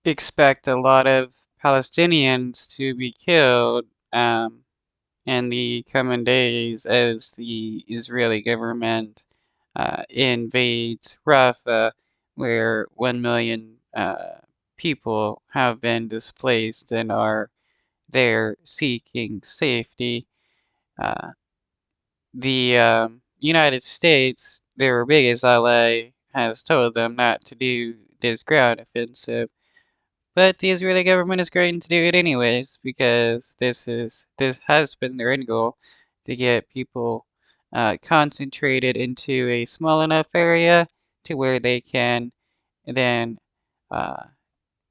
expect a lot of Palestinians to be killed in the coming days as the Israeli government invades Rafah, where 1 million people have been displaced and are there seeking safety. Uh, the United States, their biggest ally, has told them not to do this ground offensive, but the Israeli government is going to do it anyways because this has been their end goal, to get people concentrated into a small enough area to where they can then uh,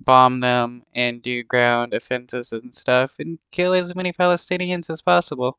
bomb them and do ground offenses and stuff and kill as many Palestinians as possible.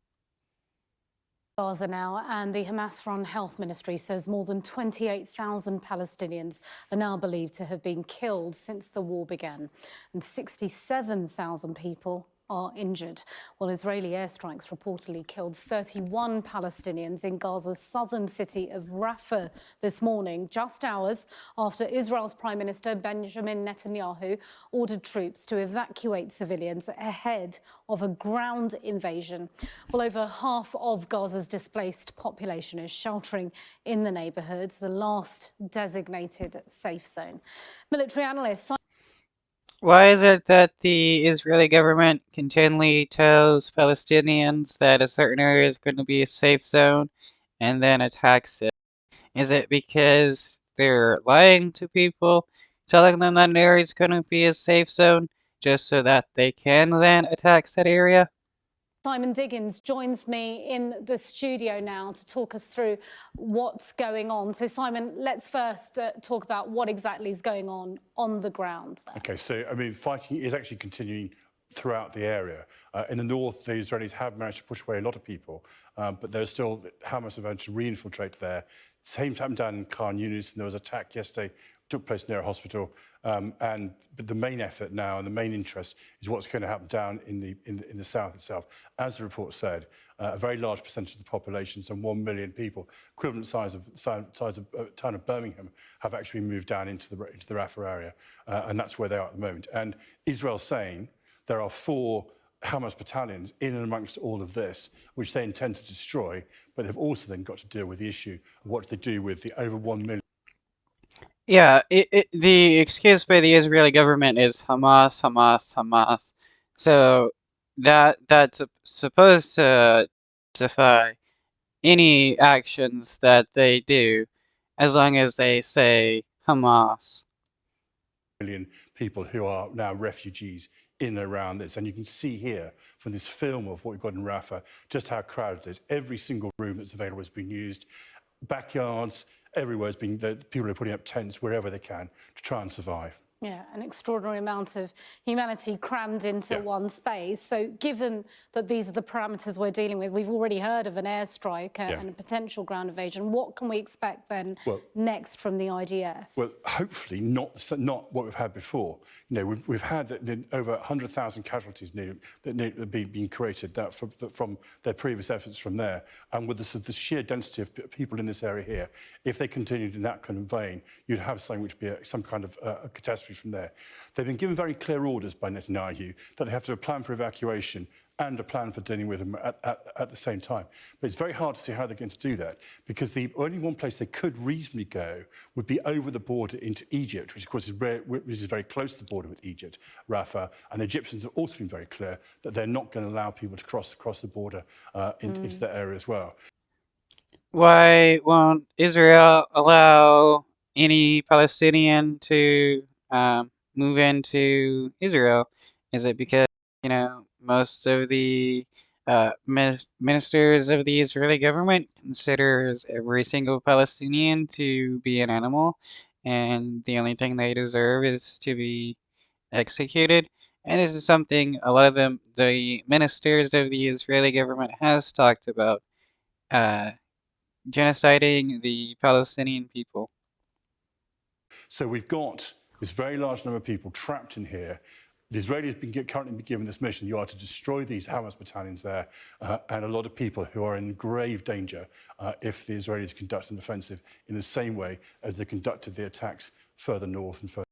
Gaza now, and the Hamas-run health ministry says more than 28,000 Palestinians are now believed to have been killed since the war began, and 67,000 people are injured. Well, Israeli airstrikes reportedly killed 31 Palestinians in Gaza's southern city of Rafah this morning, just hours after Israel's Prime Minister Benjamin Netanyahu ordered troops to evacuate civilians ahead of a ground invasion. Well, over half of Gaza's displaced population is sheltering in the neighbourhoods, the last designated safe zone. Military analysts. Why is it that the Israeli government continually tells Palestinians that a certain area is going to be a safe zone and then attacks it? Is it because they're lying to people, telling them that an area is going to be a safe zone just so that they can then attack that area? Simon Diggins joins me in the studio now to talk us through what's going on. So, Simon, let's first talk about what exactly is going on the ground there. OK, so, I mean, fighting is actually continuing throughout the area. In the north, the Israelis have managed to push away a lot of people, but there's still, Hamas have managed to re-infiltrate there. Same happened down in Khan Yunis, and there was an attack yesterday, took place near a hospital. But the main effort now and the main interest is what's going to happen down in the south itself. As the report said, a very large percentage of the population, some 1 million people, equivalent size of town of Birmingham, have actually moved down into the Rafah area, and that's where they are at the moment. And Israel's saying there are 4 Hamas battalions in and amongst all of this, which they intend to destroy, but they've also then got to deal with the issue of what they do with the over 1 million. Yeah, the excuse by the Israeli government is Hamas, Hamas, Hamas. So that's supposed to justify any actions that they do as long as they say Hamas. Million people who are now refugees in and around this. And you can see here from this film of what we've got in Rafah just how crowded it is. Every single room that's available has been used. Backyards, everywhere has been, people are putting up tents wherever they can to try and survive. Yeah, an extraordinary amount of humanity crammed into one space. So given that these are the parameters we're dealing with, we've already heard of an airstrike and a potential ground invasion. What can we expect then next from the IDF? Well, hopefully not what we've had before. You know, we've had over 100,000 casualties that being created from their previous efforts from there. And with the sheer density of people in this area here, if they continued in that kind of vein, you'd have something which would be some kind of a catastrophe from there. They've been given very clear orders by Netanyahu that they have to have a plan for evacuation and a plan for dealing with them at the same time. But it's very hard to see how they're going to do that, because the only one place they could reasonably go would be over the border into Egypt, which of course is very close to the border with Egypt, Rafah. And the Egyptians have also been very clear that they're not going to allow people to cross the border into that area as well. Why won't Israel allow any Palestinian to move into Israel? Is it because, most of the ministers of the Israeli government considers every single Palestinian to be an animal, and the only thing they deserve is to be executed? And this is something a lot of the ministers of the Israeli government has talked about, genociding the Palestinian people. So we've got this very large number of people trapped in here. The Israelis have currently been given this mission. You are to destroy these Hamas battalions there, and a lot of people who are in grave danger if the Israelis conduct an offensive in the same way as they conducted the attacks further north and further